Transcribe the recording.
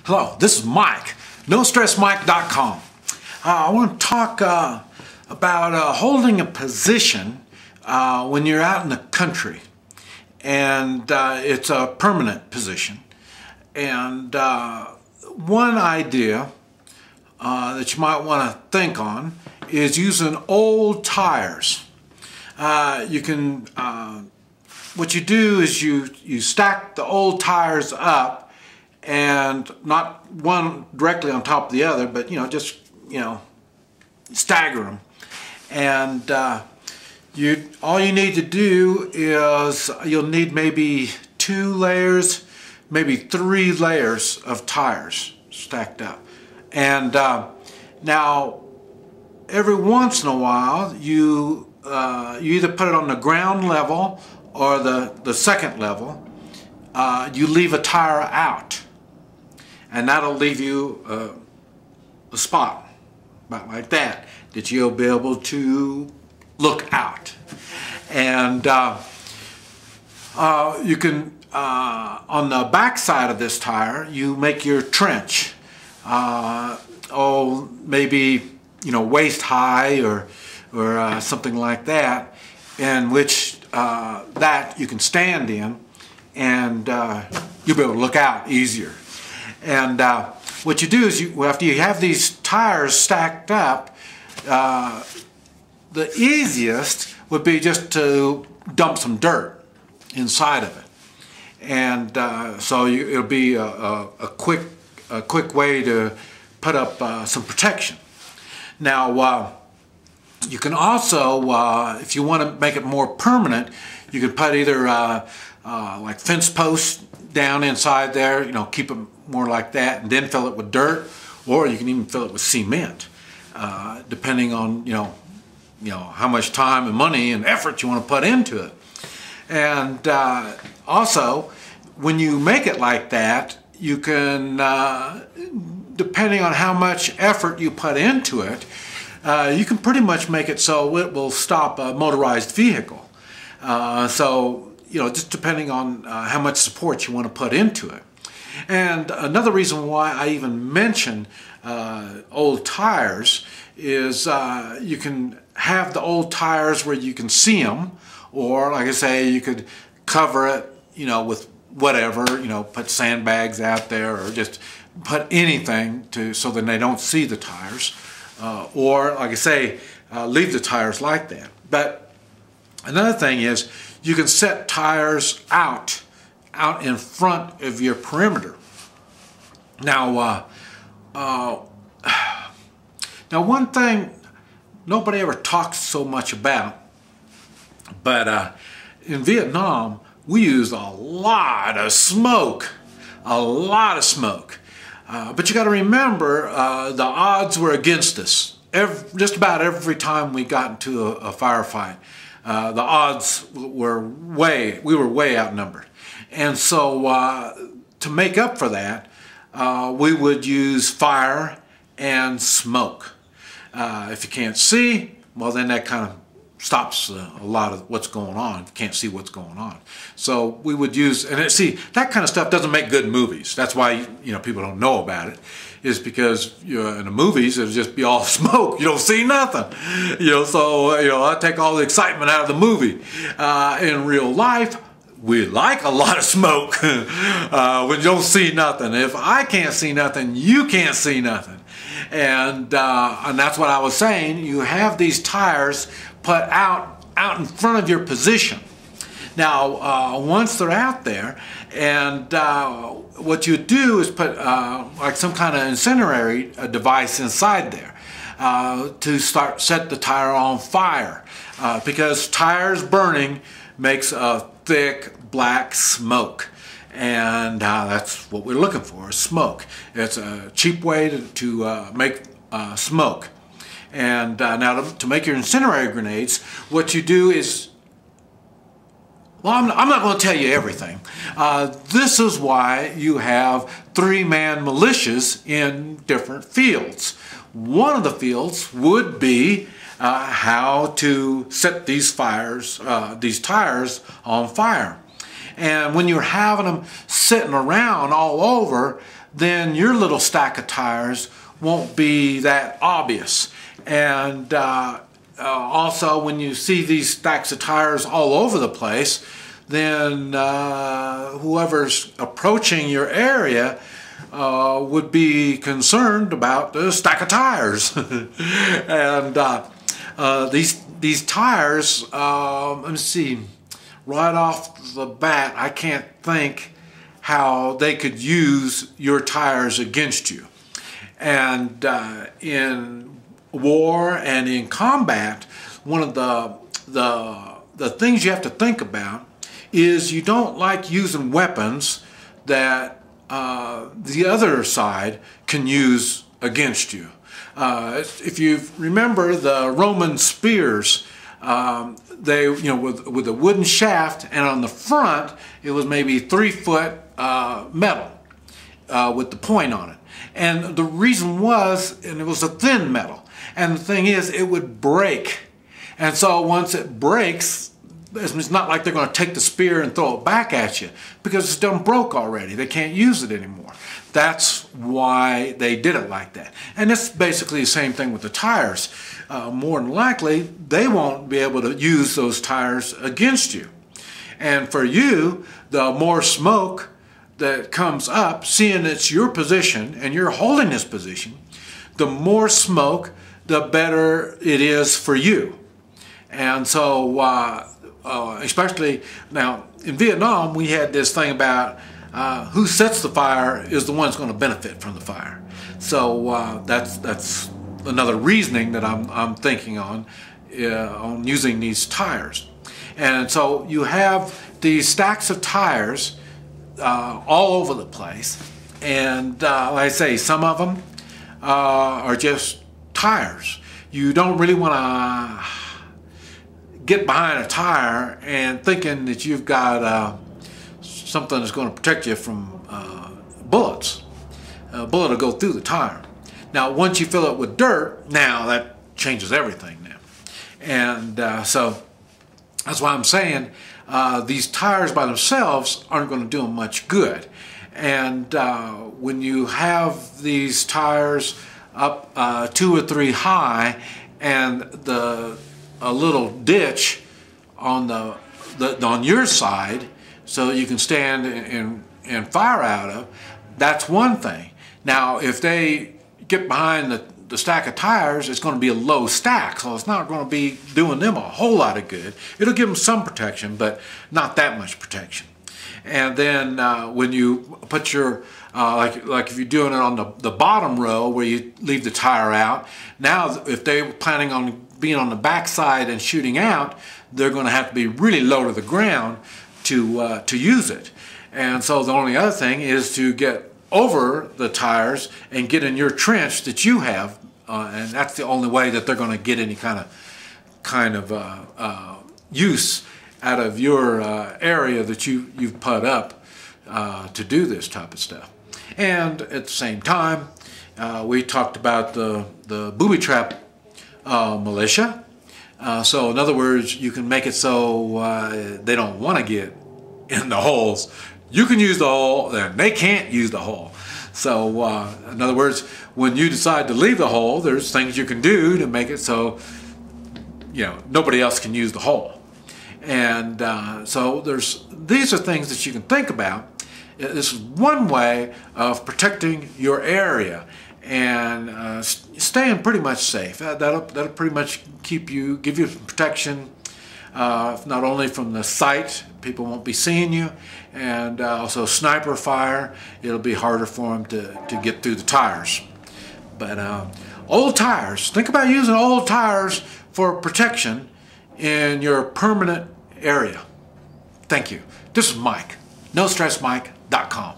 Hello, this is Mike, NoStressMike.com. I want to talk about holding a position when you're out in the country, and it's a permanent position. And one idea that you might want to think on is using old tires. What you do is you stack the old tires up, and not one directly on top of the other, but just stagger them. And all you need to do is you'll need maybe 2 layers, maybe 3 layers of tires stacked up. And now every once in a while you either put it on the ground level or the second level. You leave a tire out, and that'll leave you a spot about like that you'll be able to look out. And you can on the back side of this tire you make your trench, maybe waist high or something like that, in which that you can stand in, and you'll be able to look out easier. And what you do is after you have these tires stacked up, the easiest would be just to dump some dirt inside of it, and so it'll be a quick way to put up some protection. Now you can also, if you want to make it more permanent, you can put either like fence posts down inside there, keep it more like that, and then fill it with dirt, or you can even fill it with cement, depending on how much time and money and effort you want to put into it. And also, when you make it like that, you can, depending on how much effort you put into it, you can pretty much make it so it will stop a motorized vehicle. Just depending on how much support you want to put into it. And another reason why I even mention old tires is you can have the old tires where you can see them, or like I say, you could cover it, with whatever, put sandbags out there, or just put anything so that they don't see the tires, or like I say, leave the tires like that. But another thing is you can set tires out in front of your perimeter. Now, one thing nobody ever talks so much about, but in Vietnam we used a lot of smoke, but you got to remember the odds were against us. Just about every time we got into a firefight, the odds were we were way outnumbered. And so to make up for that, we would use fire and smoke. If you can't see, well, then that kind of stops a lot of what's going on. You can't see what's going on. So we would use, and see, that kind of stuff doesn't make good movies. That's why people don't know about it, is because in the movies it'll just be all smoke. You don't see nothing. So I take all the excitement out of the movie. In real life, we like a lot of smoke when you don't see nothing. If I can't see nothing, you can't see nothing. And that's what I was saying. You have these tires put out in front of your position. Now, once they're out there, and what you do is put like some kind of incendiary device inside there to set the tire on fire, because tires burning makes a thick black smoke, and that's what we're looking for, is smoke. It's a cheap way to make smoke. And now to make your incendiary grenades, what you do is, well, I'm not going to tell you everything. This is why you have 3-man militias in different fields. One of the fields would be how to set these tires on fire. And when you're having them sitting around all over, then your little stack of tires won't be that obvious. And also, when you see these stacks of tires all over the place, then whoever's approaching your area would be concerned about the stack of tires. And these tires, let me see, right off the bat, I can't think how they could use your tires against you. And in war and in combat, one of the things you have to think about is you don't like using weapons that the other side can use against you. If you remember the Roman spears, they, with a wooden shaft, and on the front it was maybe 3-foot metal with the point on it. And the reason was, and it was a thin metal. And the thing is, it would break. And so once it breaks, it's not like they're going to take the spear and throw it back at you, because it's done broke already. They can't use it anymore. That's why they did it like that. And it's basically the same thing with the tires. More than likely, they won't be able to use those tires against you. And for you, the more smoke that comes up, seeing it's your position and you're holding this position, the more smoke, the better it is for you. And so, especially now in Vietnam, we had this thing about who sets the fire is the one that's going to benefit from the fire. So that's another reasoning that I'm thinking on using these tires. And so you have these stacks of tires all over the place, and like I say, some of them are just tires. You don't really want to get behind a tire and thinking that you've got something that's going to protect you from bullets. A bullet will go through the tire. Now once you fill it with dirt, now that changes everything now. And so that's why I'm saying these tires by themselves aren't going to do them much good. And when you have these tires up 2 or 3 high, and a little ditch on on your side, so that you can stand and fire out of, that's one thing. Now, if they get behind the stack of tires, it's going to be a low stack, so it's not going to be doing them a whole lot of good. It'll give them some protection, but not that much protection. And then when you put your, like if you're doing it on the bottom row where you leave the tire out, now if they're planning on being on the back side and shooting out, they're going to have to be really low to the ground to use it. And so the only other thing is to get over the tires and get in your trench that you have, and that's the only way that they're going to get any kind of use out of your area that you've put up to do this type of stuff. And at the same time, we talked about the booby trap militia. So in other words, you can make it so they don't want to get in the holes. You can use the hole, and they can't use the hole. So in other words, when you decide to leave the hole, there's things you can do to make it so nobody else can use the hole. And so these are things that you can think about. This is one way of protecting your area and staying pretty much safe. That'll pretty much give you protection, not only from the sight, people won't be seeing you, and also sniper fire. It'll be harder for them to get through the tires. But old tires, think about using old tires for protection in your permanent area. Thank you. This is Mike, NoStressMike.com.